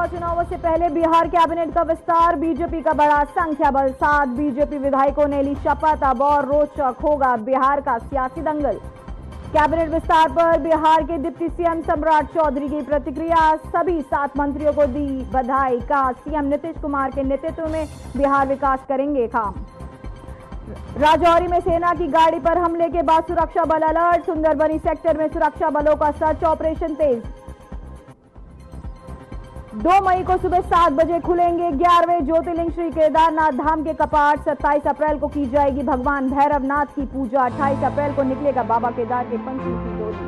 चुनावों से पहले बिहार कैबिनेट का विस्तार, बीजेपी का बड़ा संख्या बल, 7 बीजेपी विधायकों ने ली शपथ। अब और रोचक होगा बिहार का सियासी दंगल। कैबिनेट विस्तार पर बिहार के डिप्टी सीएम सम्राट चौधरी की प्रतिक्रिया, सभी 7 मंत्रियों को दी बधाई। कहा सीएम नीतीश कुमार के नेतृत्व में बिहार विकास करेंगे काम। राजौरी में सेना की गाड़ी पर हमले के बाद सुरक्षा बल अलर्ट, सुंदरबनी सेक्टर में सुरक्षा बलों का सर्च ऑपरेशन तेज। 2 मई को सुबह 7 बजे खुलेंगे 11वें ज्योतिर्लिंग श्री केदारनाथ धाम के कपाट। 27 अप्रैल को की जाएगी भगवान भैरवनाथ की पूजा। 28 अप्रैल को निकलेगा बाबा केदार के पंचमुखी डोली।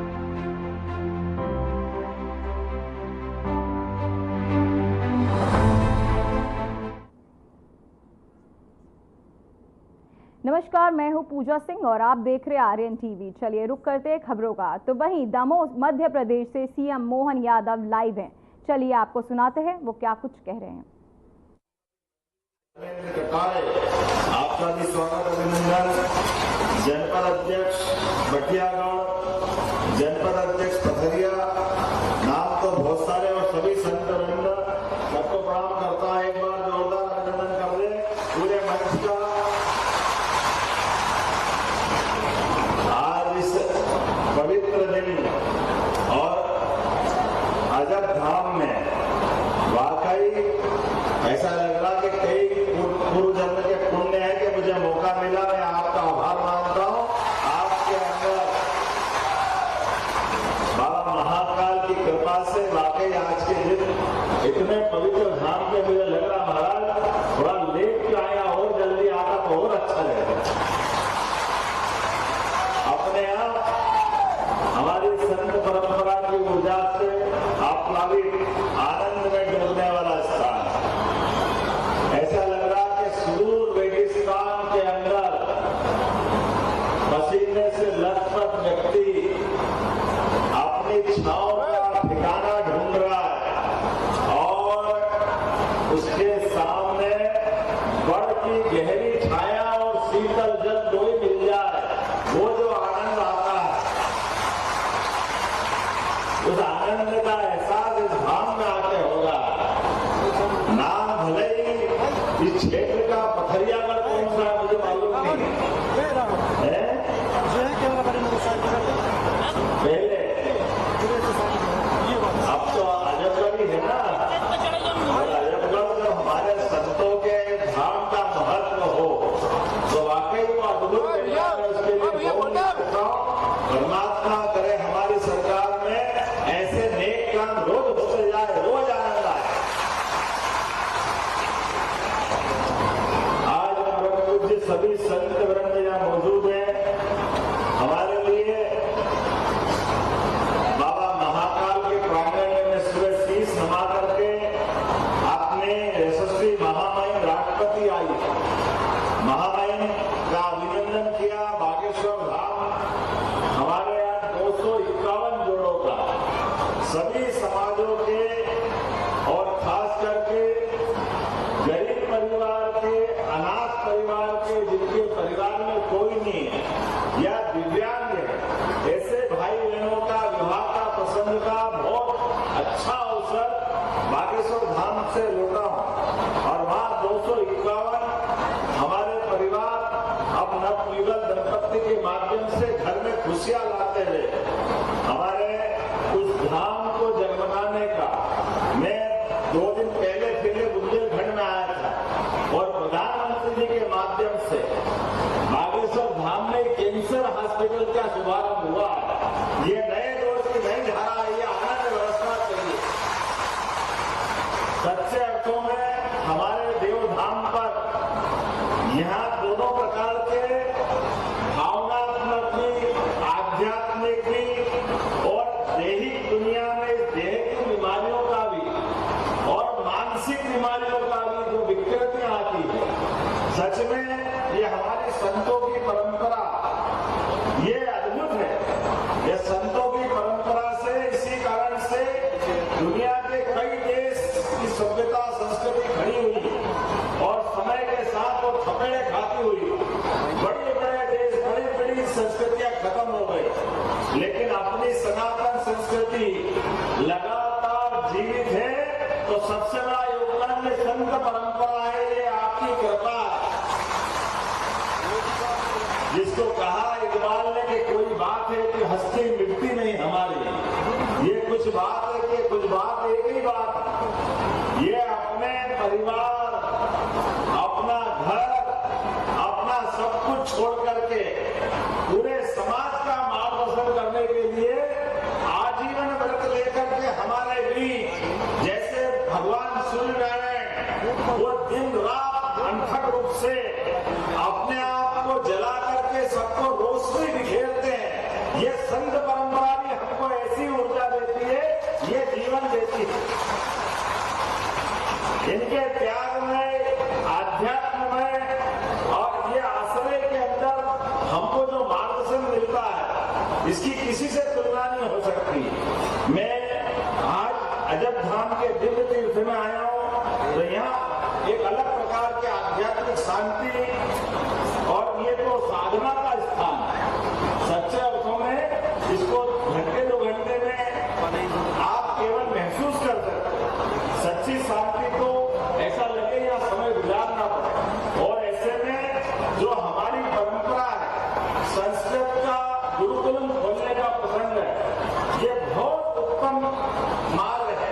नमस्कार, मैं हूं पूजा सिंह और आप देख रहे हैं आर्यन टीवी। चलिए रुक करते हैं खबरों का। तो वहीं दमोह मध्य प्रदेश से सीएम मोहन यादव लाइव हैं। चलिए आपको सुनाते हैं वो क्या कुछ कह रहे हैं। आपका भी स्वागत अभिनंदन। जनपद अध्यक्ष बटियागढ़, जनपद अध्यक्ष पथरिया, नाम तो बहुत सारे और सभी संत वृंद सबको प्रणाम करता है। एक बार जोरदार अभिनंदन कर दे पूरे मंच का। आज इस पवित्र दिन और अजब धाम में वाकई ऐसा लग रहा कि कई पूर्व जन्म के पुण्य है कि मुझे मौका मिला। मैं आपका आभार मानता हूं। आपके अंदर बाबा महाकाल की कृपा से वाकई आज के दिन इतने पवित्र धाम में मुझे लग रहा महाराज थोड़ा लेट के आया और जल्दी आता तो और अच्छा लगेगा। अपने आप हमारी संत परंपरा की ऊर्जा से आप्लावित आनंद में डूबने वाला स्थान। ऐसा लग रहा कि सुदूर रेगिस्तान के अंदर पसीने से लथपथ व्यक्ति अपनी छांव का ठिकाना ढूंढ रहा है और उसके सामने बड़ की गहरी छाया और शीतल जल दो ही मिल जाए, वो जो आनंद आता है, उस आनंद का एहसास इस धाम में आके होगा। नाम भले ही इस क्षेत्र का पथरियागढ़ कौन सा है मुझे मालूम नहीं है। पहले अब तो आजमगढ़ ही है ना। और आजमगढ़ जब हमारे संतों के धाम का महत्व हो तो वाकई वो अद्भुत है। उसके लिए परमात्मा करे हमारी सरकार में ऐसे नेक काम रोज होते जाए, रोज आनंद आए। आज परम पूज्य सभी संत वृंद यहाँ मौजूद हैं। हमारे लिए बाबा महाकाल के प्रांगण में सुबह शीश नवा करके अपने यशस्वी महामहिम राष्ट्रपति आई महामहिम का अभिनंदन किया। बागेश्वर धाम हमारे यहाँ 251 जोड़ों का सभी समाजों के और खास करके गरीब परिवार के, अनाथ परिवार के, जिनके परिवार में कोई नहीं है या दिव्यांग है, ऐसे भाई बहनों का विवाह का प्रसंग का बहुत अच्छा अवसर बागेश्वर धाम से लौटा हूं। और वहां 251 हमारे परिवार अब नवयुगल दंपत्ति के माध्यम से घर में खुशियां लाते हुए हमारे उस धाम को जगमगाने का। मैं 2 दिन पहले बुंदेलखंड में आया था और प्रधानमंत्री जी के माध्यम से बागेश्वर धाम में कैंसर हॉस्पिटल का शुभारंभ हुआ। ये नए दौर की नई धारा है, ये आनंद व्यवस्था चाहिए। सच्चे अर्थों में हमारे देवधाम पर यहाँ दोनों प्रकार के भावनात्मक भी, आध्यात्मिक भी और दैहिक दुनिया में देह की बीमारियों का भी और मानसिक बीमारियों का भी जो विकृतियां आती है, सच में ये हमारी संतों की परंपरा ये अद्भुत है। ये संतों की परंपरा से इसी कारण से दुनिया के कई देश की सभ्यता संस्कृति खड़ी हुई और समय के साथ वो थपेड़े खाती हुई। बड़े बड़े देश, बड़ी बड़ी संस्कृतियां खत्म हो गई, लेकिन अपनी सनातन संस्कृति लगातार जीवित है। तो सबसे जिसको कहा इकबाल ने कि कोई बात है कि हस्ती मिटती नहीं हमारी, ये कुछ बात है कि कुछ बात एक ही बात, ये अपने परिवार, अपना घर, अपना सब कुछ छोड़ करके पूरे समाज का मार्गदर्शन करने के लिए आजीवन व्रत लेकर के हमारे बीच, जैसे भगवान सूर्य नारायण वो दिन रात अनथक रूप से अपने आप को जला करके सबको रोशनी बिखेरते हैं, ये संत परंपरा भी हमको ऐसी ऊर्जा देती है, ये जीवन देती है। इनके त्याग में, आध्यात्म में और ये आश्रय के अंदर हमको जो मार्गदर्शन मिलता है, इसकी किसी से तुलना नहीं हो सकती। मैं आज अजब धाम के दिव्य तीर्थ में आया हूँ, तो यहाँ एक अलग प्रकार के आध्यात्मिक शांति और ये तो साधना का स्थान है। सच्चे अर्थों में इसको घंटे 2 घंटे में आप केवल महसूस कर सकते। सच्ची शांति को ऐसा लगे या समय गुजारना पड़े। और ऐसे में जो हमारी परंपरा है, संस्कृत का गुरुकुलम खोलने का प्रसंग है, ये बहुत उत्तम मार्ग है।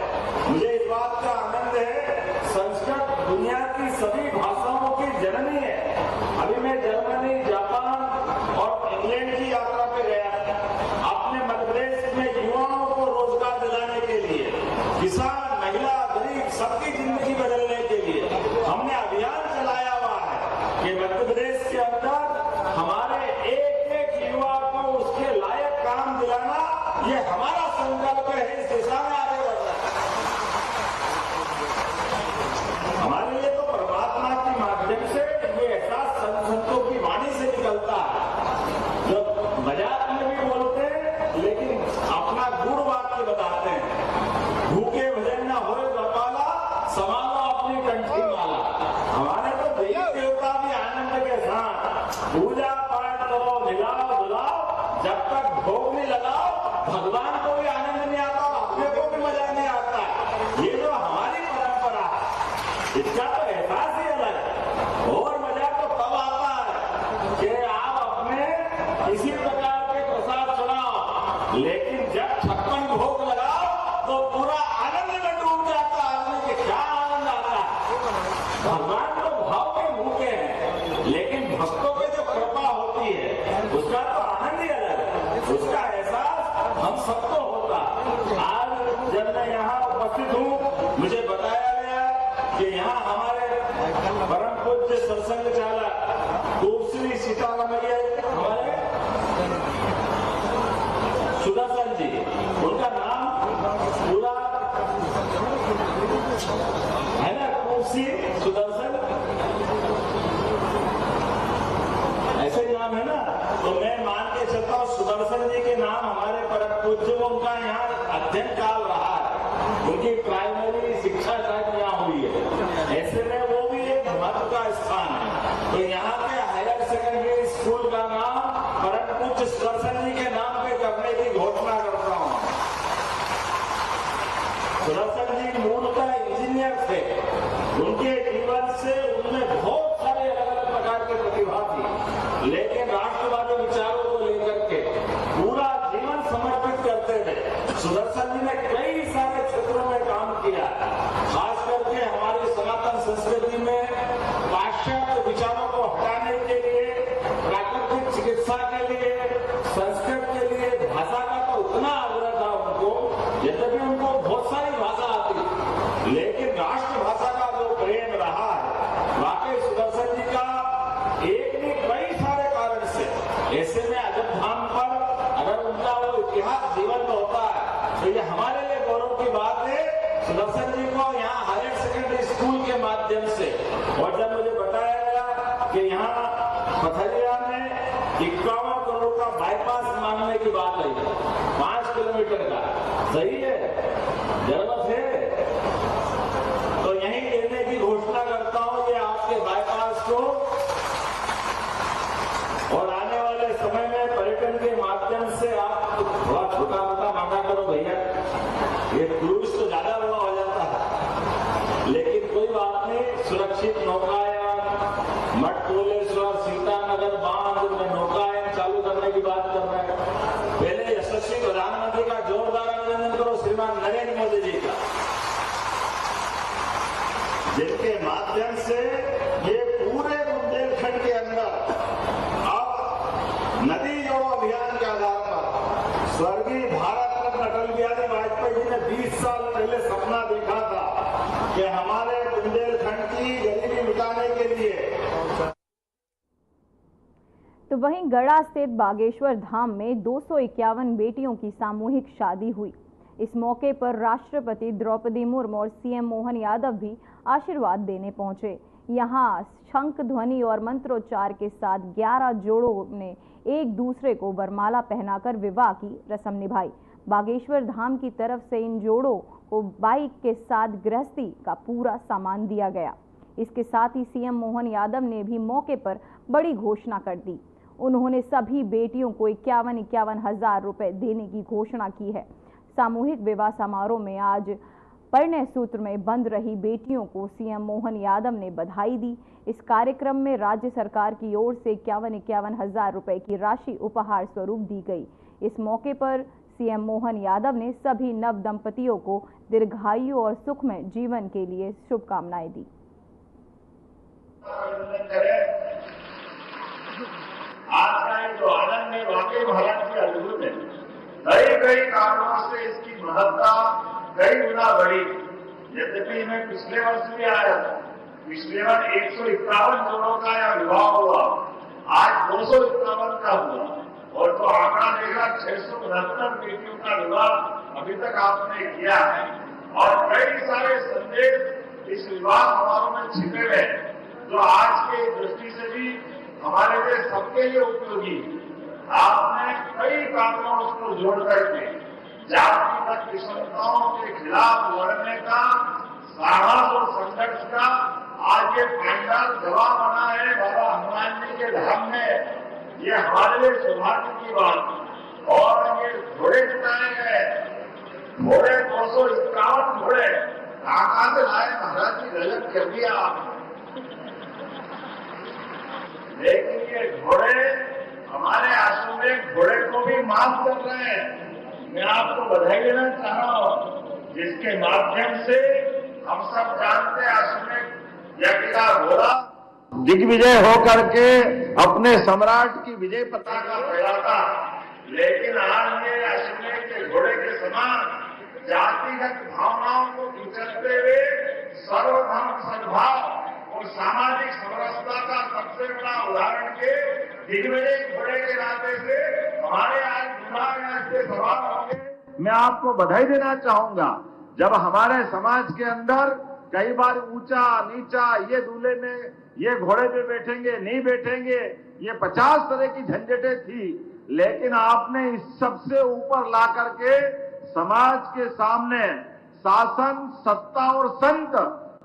मुझे इस बात का आनंद है, संस्कृत दुनिया की सभी भाषाओं की जननी है। अभी मैं जर्मनी, जापान और इंग्लैंड की यात्रा पे गया, अपने मध्य प्रदेश में युवाओं को रोजगार दिलाने के लिए, किसान, महिला, गरीब सबकी जिंदगी बदलने के लिए हमने अभियान चलाया हुआ है कि मध्य प्रदेश के अंदर हमारे एक युवा को उसके लायक काम दिलाना, ये हमारा संकल्प है। इस दिशा में आगे बढ़ना हमारे लिए तो परमात्मा के माध्यम से ये एहसास संतों की वाणी से निकलता है, जो मजाक में भी बोलते हैं लेकिन अपना गुण वाक्य बताते हैं। भूखे भजन न होए बरपाला, संभालो अपनी कंठी माला। हमारे तो देवी देवता भी आनंद के साथ पूजा पाठ करो, मिलाओ बुलाओ, जब तक भोग नहीं लगाओ, भगवान को भी आनंद नहीं आता, अपने को भी मजा नहीं आता। ये जो हमारी परंपरा है, इसका तो एहसास ही अलग है। और मजा तो तब आता है कि आप अपने किसी प्रकार के प्रसाद चढ़ाओ, लेकिन जब 56 भोग लगाओ तो पूरा आनंद में डूब जाता आदमी के। क्या आनंद आता है। भगवान तो भाव के भूखे हैं, लेकिन भक्तों पे जो कृपा होती है उसका तो आनंद ही अलग है। उसका एहसास हम सबको होता। आज जब मैं यहाँ उपस्थित हूँ, मुझे बताया गया कि यहाँ हमारे परम पूज्य सत्संग चालक दूसरी सीतारमैया हमारे सुदर्शन जी, उनका नाम पूरा है ना, कुर्सी सुदर्शन, ऐसे ही नाम है ना। तो मैं मान के चलता हूँ सुदर्शन जी के नाम हमारे परम पूज्य, उनका यहाँ अध्ययन काल रहा है, उनकी प्राइमरी शिक्षा शायद यहाँ हुई है। ऐसे में वो भी एक महत्व का स्थान है। तो यहाँ के हायर सेकेंडरी स्कूल का नाम परम पूज्य सुदर्शन जी के नाम पे करने की घोषणा करता हूँ। सुदर्शन जी मूलतः इंजीनियर थे, उनके जीवन से उनमें बहुत सारे अलग अलग प्रकार की प्रतिभा थी, लेकिन राष्ट्रवादी विचारों को लेकर के पूरा जीवन समर्पित करते थे। सुदर्शन जी ने कई सारे क्षेत्रों में काम किया, खास करके हमारी सनातन संस्कृति में पाश्चात्य विचारों को हटाने के लिए, प्राकृतिक चिकित्सा के लिए, संस्कृत के लिए, भाषा का तो उतना आग्रह था उनको, यद्यपि उनको बहुत सारी भाषा आती, लेकिन राष्ट्रभाषा का जो प्रेम रहा है, वाकई सुदर्शन जी का एक नहीं कई सारे कारण से। ऐसे में अजब धाम पर अगर उनका वो इतिहास जीवन में होता है तो ये हमारे लिए गौरव की बात है। सुदर्शन जी को यहाँ हायर सेकेंडरी स्कूल के माध्यम से, और जब मुझे बताया गया कि यहाँ पथरिया में 51 करोड़ का बाईपास मांगने की बात आई, 5 किलोमीटर का, सही है, जरूरत है तो यहीं देने की घोषणा करता हूँ। ये आपके बाईपास को और आने वाले समय में पर्यटन के माध्यम से आप थोड़ा छोटा मोटा मांगा करो भैया, ये क्रूज तो ज्यादा बड़ा हो जाता है, लेकिन कोई बात नहीं। सुरक्षित नौकायान, मठ कोलेश्वर, सीतानगर बांध में नौका से ये पूरे बुंदेलखंड के अंदर अब नदी जोड़ो अभियान के आधार पर स्वर्गीय भारत रत्न अटल बिहारी वाजपेयी जी ने 20 साल पहले सपना देखा था कि हमारे बुंदेलखंड की गरीबी मिटाने के लिए। तो वहीं गढ़ा स्थित बागेश्वर धाम में 251 बेटियों की सामूहिक शादी हुई। इस मौके पर राष्ट्रपति द्रौपदी मुर्मू और सीएम मोहन यादव भी आशीर्वाद देने पहुंचे। यहां शंख ध्वनि और मंत्रोच्चार के साथ 11 जोड़ों ने एक दूसरे को वरमाला पहनाकर विवाह की रस्म निभाई। बागेश्वर धाम की तरफ से इन जोड़ों को बाइक के साथ गृहस्थी का पूरा सामान दिया गया। इसके साथ ही सीएम मोहन यादव ने भी मौके पर बड़ी घोषणा कर दी। उन्होंने सभी बेटियों को 51 हजार रुपए देने की घोषणा की है। सामूहिक विवाह समारोह में आज परिणय सूत्र में बंध रही बेटियों को सीएम मोहन यादव ने बधाई दी। इस कार्यक्रम में राज्य सरकार की ओर से 51 हजार रुपए की राशि उपहार स्वरूप दी गई। इस मौके पर सीएम मोहन यादव ने सभी नव दंपतियों को दीर्घायु और सुखमय जीवन के लिए शुभकामनाएं दी। आज का ये जो आनंद है वाकई महाराज की अद्भुत है। कई कारणों से इसकी महत्ता कई गुना बढ़ी। यद्यपि मैं पिछले वर्ष भी आया था, पिछले वर्ष 151 जोड़ों का यह विवाह हुआ, आज 251 का हुआ और तो आंकड़ा देखा 669 बेटियों का विवाह अभी तक आपने किया है। और कई सारे संदेश इस विवाह समारोह में छिपे हुए जो आज के दृष्टि से भी हमारे लिए सबके लिए उपयोगी। आपने कई कारणों उसको जोड़ करके जातिगत विषमताओं के खिलाफ लड़ने का साहस और संघर्ष का आज ये फाइनल जवाब बना है बाबा हनुमान जी के धाम में। ये हमारे लिए सौभाग्य की बात। और ये घोड़े जिताए गए, घोड़े 251 घोड़े कहाँ से लाए महाराज जी, गजब कर दिया आपने। लेकिन ये घोड़े हमारे आश्रम में घोड़े को भी माफ कर रहे हैं। मैं आपको बधाई देना चाह रहा हूं, जिसके माध्यम से हम सब जानते हैं आश्रम में यज्ञ का घोड़ा दिग्विजय होकर के अपने सम्राट की विजय पताका फहराता। लेकिन आज ये आश्रम के घोड़े के समान जातिगत भावनाओं को विचरते हुए सर्वधर्म सद्भाव और सामाजिक समरसता का सबसे बड़ा उदाहरण के दिग्विजय घोड़े के नाते से हमारे आज विभाग से सवाल होंगे। मैं आपको बधाई देना चाहूंगा। जब हमारे समाज के अंदर कई बार ऊंचा नीचा, ये दूल्हे में ये घोड़े पे बैठेंगे नहीं बैठेंगे, ये 50 तरह की झंझटें थी, लेकिन आपने इस सबसे ऊपर ला करके समाज के सामने शासन, सत्ता और संत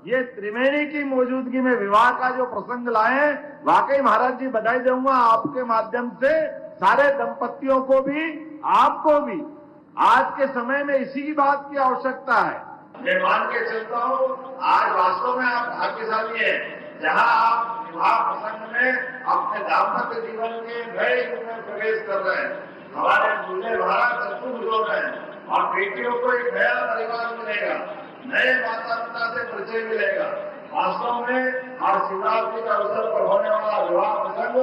ये त्रिवेणी की मौजूदगी में विवाह का जो प्रसंग लाए, वाकई महाराज जी बधाई दूंगा आपके माध्यम से सारे दंपतियों को भी, आपको भी। आज के समय में इसी की बात की आवश्यकता है। मैं मान के चलता हूँ आज वास्तव में आप भाग्यशाली हैं, जहाँ आप विवाह प्रसंग में अपने दाम्पत्य जीवन के नए युग में प्रवेश कर रहे हैं। हमारे दूल्हे महाराज चतुर्भुज हो रहे हैं और बेटियों को एक नया परिवार मिलेगा, नए माता पिता से परिचय मिलेगा। वास्तव में आज शिवरात्रि के अवसर पर होने वाला विवाह प्रसंग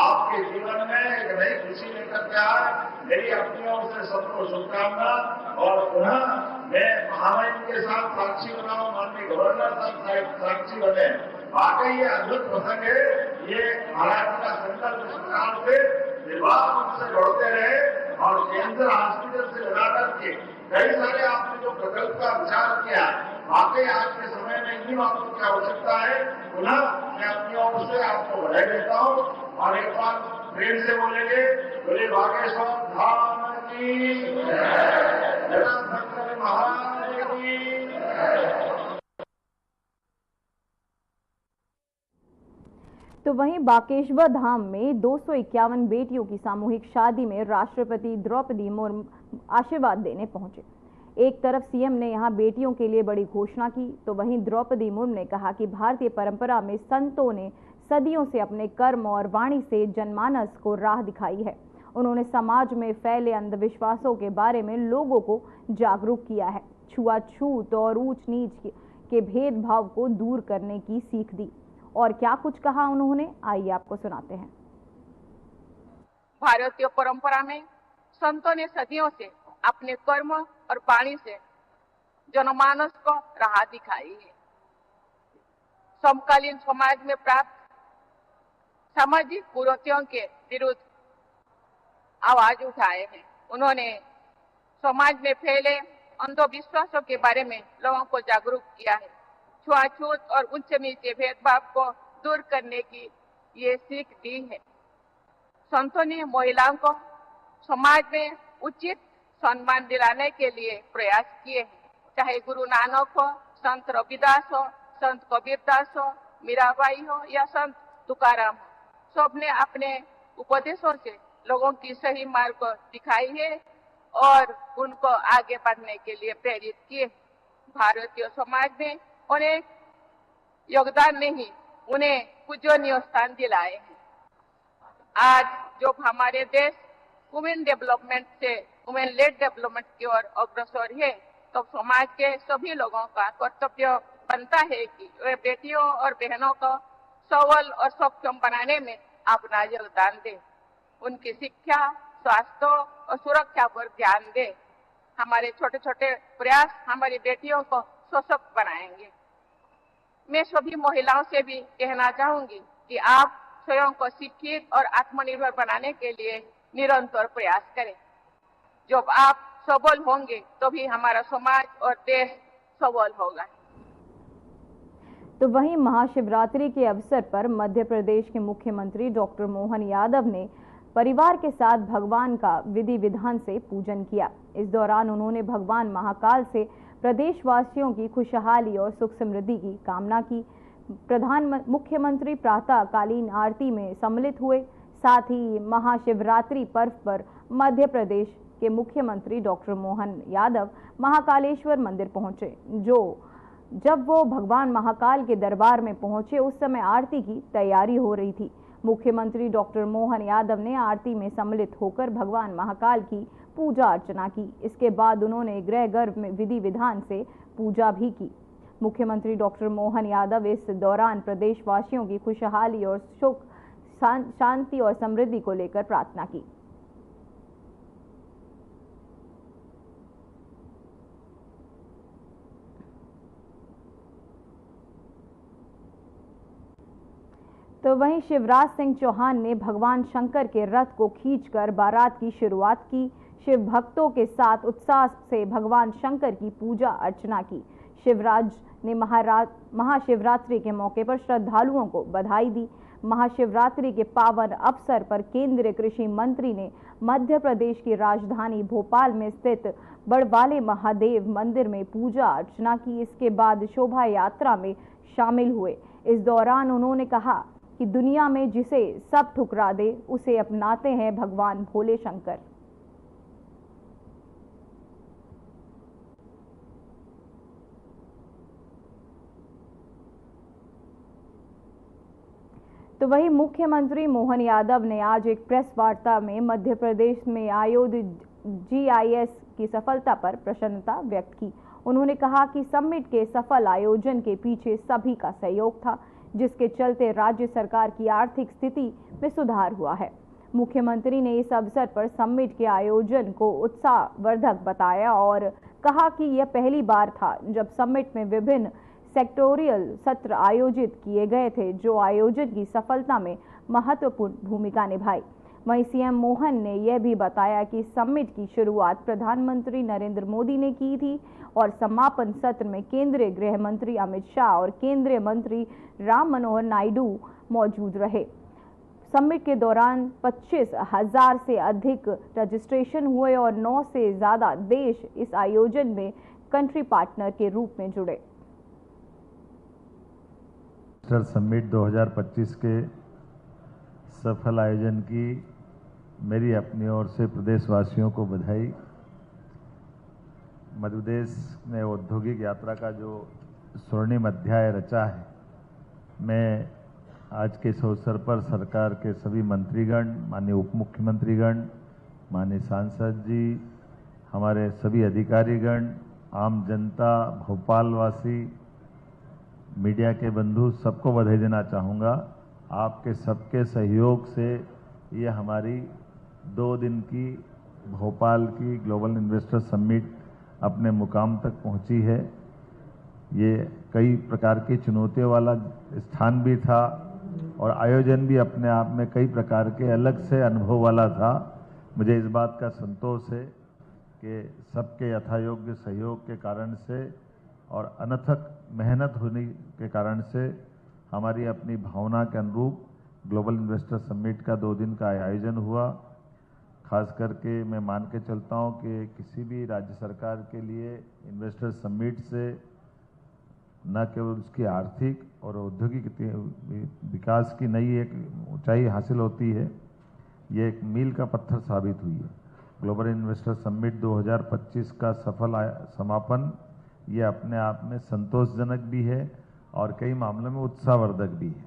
आपके जीवन में एक नई खुशी लेकर के आए। मेरी अपनी ओर से सबको शुभकामना। और पुनः मैं महामहिम के साथ साक्षी बनाऊं, माननीय गवर्नर साहब साक्षी बने। वाकई ये अद्भुत प्रसंग है। ये महाराज का संकल्प सरकार से विवाह से जोड़ते रहे और केंद्र हॉस्पिटल से लगा करके कई सारे आपने जो प्रकल्प का विचार किया, वाकई आज के समय में इन्हीं बातों की आवश्यकता है। पुनः मैं अपनी ओर से आपको बधाई देता हूँ और एक बार प्रेम से बोलेंगे, बोले बागेश्वर धाम की जय, शंकर महाराज की। तो वहीं बागेश्वर धाम में 251 बेटियों की सामूहिक शादी में राष्ट्रपति द्रौपदी मुर्मू आशीर्वाद देने पहुंचे। एक तरफ सीएम ने यहां बेटियों के लिए बड़ी घोषणा की, तो वहीं द्रौपदी मुर्मू ने कहा कि भारतीय परंपरा में संतों ने सदियों से अपने कर्म और वाणी से जनमानस को राह दिखाई है। उन्होंने समाज में फैले अंधविश्वासों के बारे में लोगों को जागरूक किया है। छुआछूत और ऊंच नीच के भेदभाव को दूर करने की सीख दी। और क्या कुछ कहा उन्होंने, आइए आपको सुनाते हैं। भारतीय परंपरा में संतों ने सदियों से अपने कर्म और वाणी से जनमानस को राह दिखाई है। समकालीन समाज में प्राप्त सामाजिक कुरीतियों के विरुद्ध आवाज उठाए हैं। उन्होंने समाज में फैले अंधविश्वासों के बारे में लोगों को जागरूक किया है। छुआछूत और उच्च नीचे भेदभाव को दूर करने की ये सीख दी है। संतों ने महिलाओं को समाज में उचित सम्मान दिलाने के लिए प्रयास किए हैं। चाहे गुरु नानक हो, संत रविदास हो, संत कबीरदास हो, मीराबाई हो या संत तुकाराम हो, सबने अपने उपदेशों से लोगों की सही मार्ग को दिखाई है और उनको आगे बढ़ने के लिए प्रेरित किए। भारतीय समाज में उन्हें योगदान नहीं, उन्हें पूजनीय स्थान दिलाए हैं। आज जब हमारे देश वुमेन डेवलपमेंट से वुमेन लेड डेवलपमेंट की ओर अग्रसर है, तो समाज के सभी लोगों का कर्तव्य बनता है कि वे बेटियों और बहनों को सबल और सक्षम बनाने में अपना योगदान दें। उनकी शिक्षा, स्वास्थ्य और सुरक्षा पर ध्यान दें। हमारे छोटे छोटे प्रयास हमारी बेटियों को सशक्त बनाएंगे। मैं सभी महिलाओं से भी कहना चाहूंगी कि आप स्वयं को शिक्षित और आत्मनिर्भर बनाने के लिए निरंतर प्रयास करें। जब आप सबल होंगे तभी हमारा समाज और देश सबल होगा। तो वहीं महाशिवरात्रि के अवसर पर मध्य प्रदेश के मुख्यमंत्री डॉक्टर मोहन यादव ने परिवार के साथ भगवान का विधि विधान से पूजन किया। इस दौरान उन्होंने भगवान महाकाल से प्रदेशवासियों की खुशहाली और सुख समृद्धि की कामना की। मुख्यमंत्री प्रातःकालीन आरती में सम्मिलित हुए। साथ ही महाशिवरात्रि पर्व पर मध्य प्रदेश के मुख्यमंत्री डॉक्टर मोहन यादव महाकालेश्वर मंदिर पहुंचे। जब वो भगवान महाकाल के दरबार में पहुंचे उस समय आरती की तैयारी हो रही थी। मुख्यमंत्री डॉक्टर मोहन यादव ने आरती में सम्मिलित होकर भगवान महाकाल की पूजा अर्चना की। इसके बाद उन्होंने गृह गर्भ में विधि विधान से पूजा भी की। मुख्यमंत्री डॉक्टर मोहन यादव इस दौरान प्रदेशवासियों की खुशहाली और सुख शांति और समृद्धि को लेकर प्रार्थना की। तो वहीं शिवराज सिंह चौहान ने भगवान शंकर के रथ को खींचकर बारात की शुरुआत की। शिव भक्तों के साथ उत्साह से भगवान शंकर की पूजा अर्चना की। शिवराज ने महाशिवरात्रि के मौके पर श्रद्धालुओं को बधाई दी। महाशिवरात्रि के पावन अवसर पर केंद्रीय कृषि मंत्री ने मध्य प्रदेश की राजधानी भोपाल में स्थित बड़वाले महादेव मंदिर में पूजा अर्चना की। इसके बाद शोभा यात्रा में शामिल हुए। इस दौरान उन्होंने कहा कि दुनिया में जिसे सब ठुकरा दे उसे अपनाते हैं भगवान भोले शंकर। तो वहीं मुख्यमंत्री मोहन यादव ने आज एक प्रेस वार्ता में मध्य प्रदेश में आयोजित GIS की सफलता पर प्रसन्नता व्यक्त की। उन्होंने कहा कि समिट के सफल आयोजन के पीछे सभी का सहयोग था, जिसके चलते राज्य सरकार की आर्थिक स्थिति में सुधार हुआ है। मुख्यमंत्री ने इस अवसर पर समिट के आयोजन को उत्साहवर्धक बताया और कहा कि यह पहली बार था जब समिट में विभिन्न सेक्टोरियल सत्र आयोजित किए गए थे, जो आयोजन की सफलता में महत्वपूर्ण भूमिका निभाई। वहीं सीएम मोहन ने यह भी बताया कि समिट की शुरुआत प्रधानमंत्री नरेंद्र मोदी ने की थी और समापन सत्र में केंद्रीय गृह मंत्री अमित शाह और केंद्रीय मंत्री राम मनोहर नायडू मौजूद रहे। समिट के दौरान 25,000 से अधिक रजिस्ट्रेशन हुए और 9 से ज्यादा देश इस आयोजन में कंट्री पार्टनर के रूप में जुड़े। समिट 2025 के सफल आयोजन की मेरी अपनी ओर से प्रदेशवासियों को बधाई। मध्य प्रदेश ने औद्योगिक यात्रा का जो स्वर्णिम अध्याय रचा है, मैं आज के इस अवसर पर सरकार के सभी मंत्रीगण, माननीय उप मुख्यमंत्रीगण, माननीय सांसद जी, हमारे सभी अधिकारीगण, आम जनता, भोपालवासी, मीडिया के बंधु सबको बधाई देना चाहूँगा। आपके सबके सहयोग से ये हमारी 2 दिन की भोपाल की ग्लोबल इन्वेस्टर समिट अपने मुकाम तक पहुंची है। ये कई प्रकार की चुनौतियों वाला स्थान भी था और आयोजन भी अपने आप में कई प्रकार के अलग से अनुभव वाला था। मुझे इस बात का संतोष है कि सबके यथायोग्य सहयोग के कारण से और अनथक मेहनत होने के कारण से हमारी अपनी भावना के अनुरूप ग्लोबल इन्वेस्टर समिट का 2 दिन का आयोजन हुआ। खास करके मैं मान के चलता हूं कि किसी भी राज्य सरकार के लिए इन्वेस्टर समिट से न केवल उसकी आर्थिक और औद्योगिक विकास की नई एक ऊंचाई हासिल होती है, ये एक मील का पत्थर साबित हुई है। ग्लोबल इन्वेस्टर समिट 2025 का सफल समापन ये अपने आप में संतोषजनक भी है और कई मामलों में उत्साहवर्धक भी है।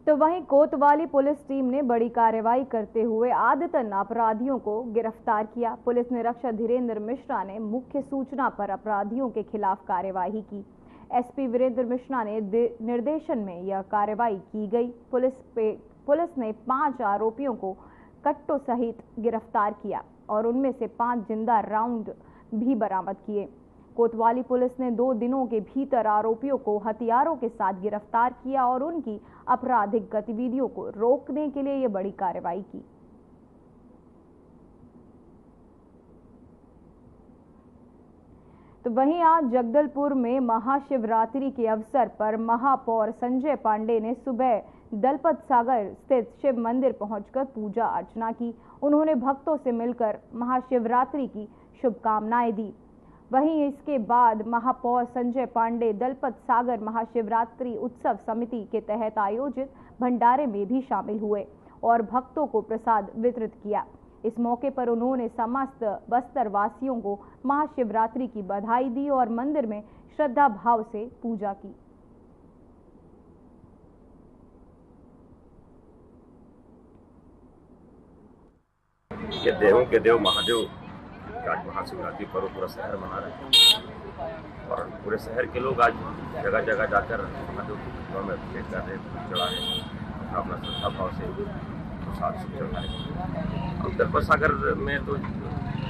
तो वहीं कोतवाली पुलिस टीम ने बड़ी कार्रवाई करते हुए आदतन अपराधियों को गिरफ्तार किया। पुलिस निरीक्षक धीरेन्द्र मिश्रा ने मुख्य सूचना पर अपराधियों के खिलाफ कार्यवाही की। एसपी वीरेंद्र मिश्रा ने निर्देशन में यह कार्रवाई की गई। पुलिस ने 5 आरोपियों को कट्टों सहित गिरफ्तार किया और उनमें से 5 जिंदा राउंड भी बरामद किए। कोतवाली पुलिस ने 2 दिनों के भीतर आरोपियों को हथियारों के साथ गिरफ्तार किया और उनकी आपराधिक गतिविधियों को रोकने के लिए यह बड़ी कार्रवाई की। तो वहीं आज जगदलपुर में महाशिवरात्रि के अवसर पर महापौर संजय पांडे ने सुबह दलपत सागर स्थित शिव मंदिर पहुंचकर पूजा अर्चना की। उन्होंने भक्तों से मिलकर महाशिवरात्रि की शुभकामनाएं दी। वहीं इसके बाद महापौर संजय पांडे दलपत सागर महाशिवरात्रि उत्सव समिति के तहत आयोजित भंडारे में भी शामिल हुए और भक्तों को प्रसाद वितरित किया। इस मौके पर उन्होंने समस्त बस्तर वासियों को महाशिवरात्रि की बधाई दी और मंदिर में श्रद्धा भाव से पूजा की। देवों के देव महादेव आज महाशिवरात्रि पर्व पूरा शहर मना रहे हैं और पूरे शहर के लोग आज जगह जगह जाकर महादेव की कृपा में अभिषेक कर रहे हैं, चढ़ा रहे हैं, अपना श्रद्धा भाव से प्रसाद से चढ़ा रहे हैं। और दलपत सागर में तो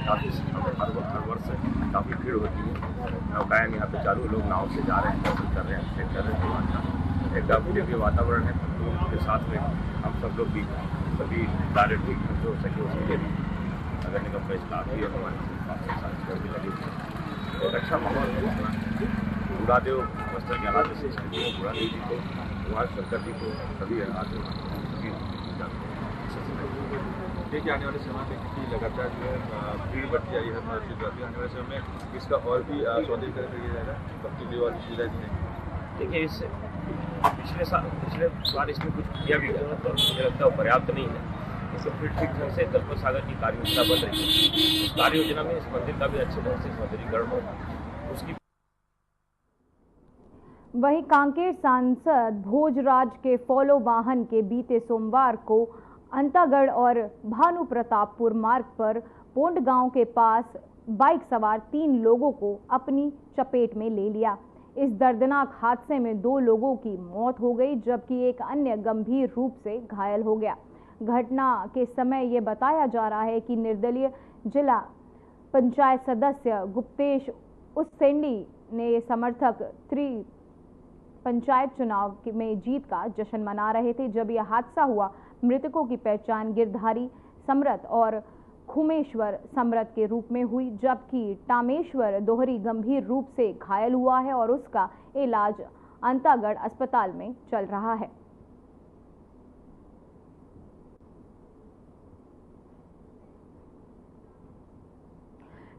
काफ़ी हर वर्ष काफ़ी भीड़ होती है। नौकायन यहाँ पे चालू, लोग नाव से जा रहे हैं, दर्शन कर रहे हैं, अभिषेक कर रहे हैं। एकदम दिव्य वातावरण है। उनके साथ में हम सब लोग भी सभी कार्य ठीक जो हो सके उसके लिए नगर निगम का स्टाफ भी और हमारे भी लगे हुए और अच्छा माहौल है। बुरादेव बस्तर के हाथ से बुरादेव जी को, कुमार शंकर जी को सभी आते सभी देखिए आने वाले समय में क्योंकि लगातार जो है भीड़ बढ़ती जा रही है महाशिवरात्रि, आने वाले समय में इसका और भी सौंदर्यीकरण किया जाएगा। भक्ति देव वाली सुविधा दी है। देखिए इससे पिछले साल इसमें कुछ किया भी गया तो मुझे लगता है पर्याप्त नहीं है। इससे फिर ठीक ढंग से दलपत सागर की कार्य योजना बन रही है। उस कार्य योजना में इस मंदिर का भी अच्छे ढंग से सौंदर्यीकरण हो उसकी। वहीं कांकेर सांसद भोजराज के फॉलो वाहन के बीते सोमवार को अंतागढ़ और भानु प्रतापपुर मार्ग पर पोंड गांव के पास बाइक सवार 3 लोगों को अपनी चपेट में ले लिया। इस दर्दनाक हादसे में 2 लोगों की मौत हो गई जबकि एक अन्य गंभीर रूप से घायल हो गया। घटना के समय ये बताया जा रहा है कि निर्दलीय जिला पंचायत सदस्य गुप्तेश उसेंडी ने समर्थक पंचायत चुनाव में जीत का जश्न मना रहे थे जब यह हादसा हुआ। मृतकों की पहचान गिरधारी समरत और खुमेश्वर समरत के रूप में हुई जबकि टामेश्वर दोहरी गंभीर रूप से घायल हुआ है और उसका इलाज अंतागढ़ अस्पताल में चल रहा है।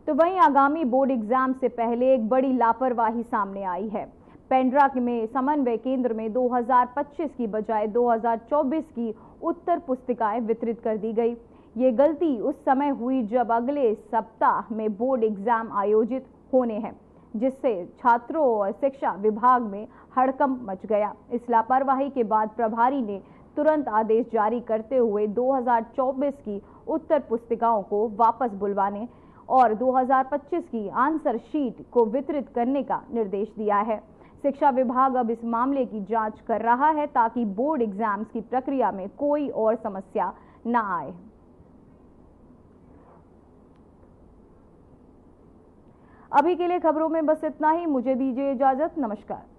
तो वहीं आगामी बोर्ड एग्जाम से पहले एक बड़ी लापरवाही सामने आई है। पेंड्रा में समन्वय केंद्र में 2025 की बजाय 2024 की उत्तर पुस्तिकाएं वितरित कर दी गई। ये गलती उस समय हुई जब अगले सप्ताह में बोर्ड एग्जाम आयोजित होने हैं, जिससे छात्रों और शिक्षा विभाग में हड़कंप मच गया। इस लापरवाही के बाद प्रभारी ने तुरंत आदेश जारी करते हुए 2024 की उत्तर पुस्तिकाओं को वापस बुलवाने और 2025 की आंसर शीट को वितरित करने का निर्देश दिया है। शिक्षा विभाग अब इस मामले की जांच कर रहा है ताकि बोर्ड एग्जाम्स की प्रक्रिया में कोई और समस्या न आए। अभी के लिए खबरों में बस इतना ही। मुझे दीजिए इजाजत। नमस्कार।